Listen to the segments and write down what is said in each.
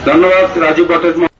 ধন্যবাদ রাজু ভট্টাচার্য।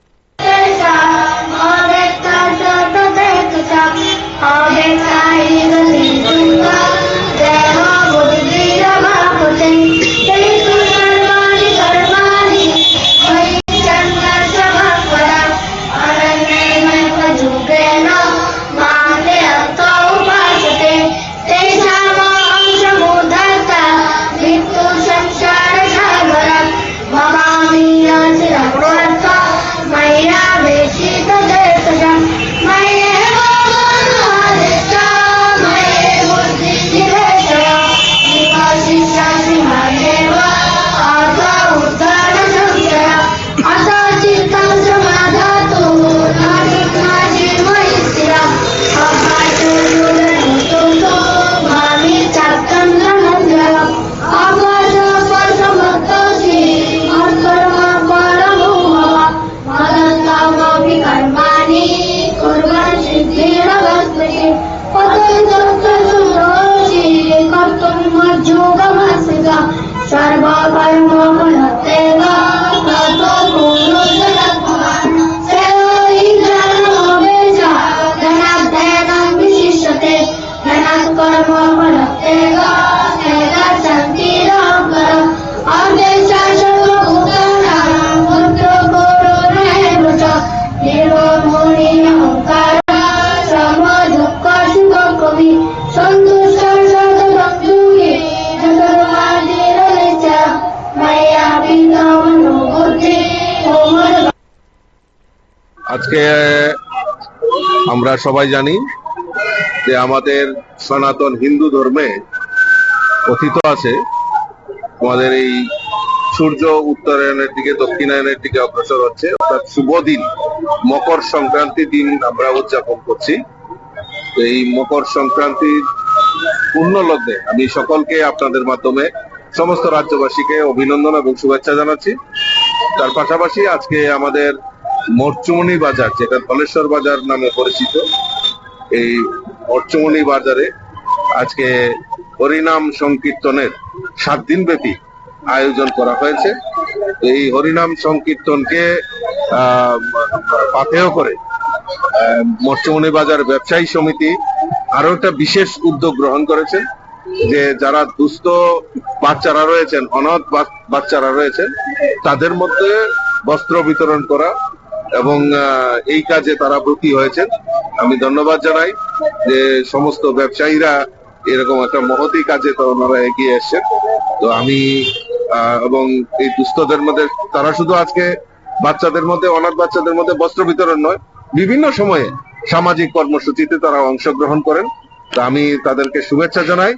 আজকে আমরা সবাই জানি যে আমাদের সনাতন হিন্দু ধর্মে কথিত আছে আমাদের এই সূর্য উত্তরায়ণের দিকে দক্ষিণায়নের দিকে অগ্রসর হচ্ছে, অর্থাৎ শুভ দিন মকর সংক্রান্তি দিন আমরা উদযাপন করছি। এই মকর সংক্রান্তির পূর্ণ লগ্নে আমি সকলকে আপনাদের মাধ্যমে সমস্ত রাজ্যবাসীকে অভিনন্দন এবং শুভেচ্ছা জানাচ্ছি। তার পাশাপাশি আজকে আমাদের মরচুমনি বাজার, যেটা ধলেশ্বর বাজার নামে পরিচিত, এই মরচুমনি বাজারে আজকে হরিনাম সংকীর্তনের 7 দিন ব্যাপী আয়োজন করা হয়েছে। এই হরিনাম সংকীর্তনকে পাথেয় করে মরচুমনি বাজার ব্যবসায়ী সমিতি আরো একটা বিশেষ উদ্যোগ গ্রহণ করেছেন, যে যারা দুস্থ বাচ্চারা রয়েছেন, অনাথ বাচ্চারা রয়েছেন, তাদের মধ্যে বস্ত্র বিতরণ করা এবং এই কাজে তারা ব্রতী হয়েছেন। আমি ধন্যবাদ জানাই যে সমস্ত ব্যবসায়ীরা এরকম একটা মহতি কাজে তো ওনারা এগিয়ে এসছেন। তো আমি এবং এই দুস্থদের মধ্যে তারা শুধু আজকে বাচ্চাদের মধ্যে, অনাথ বাচ্চাদের মধ্যে বস্ত্র বিতরণ নয়, বিভিন্ন সময়ে সামাজিক কর্মসূচিতে তারা অংশগ্রহণ করেন। তো আমি তাদেরকে শুভেচ্ছা জানাই।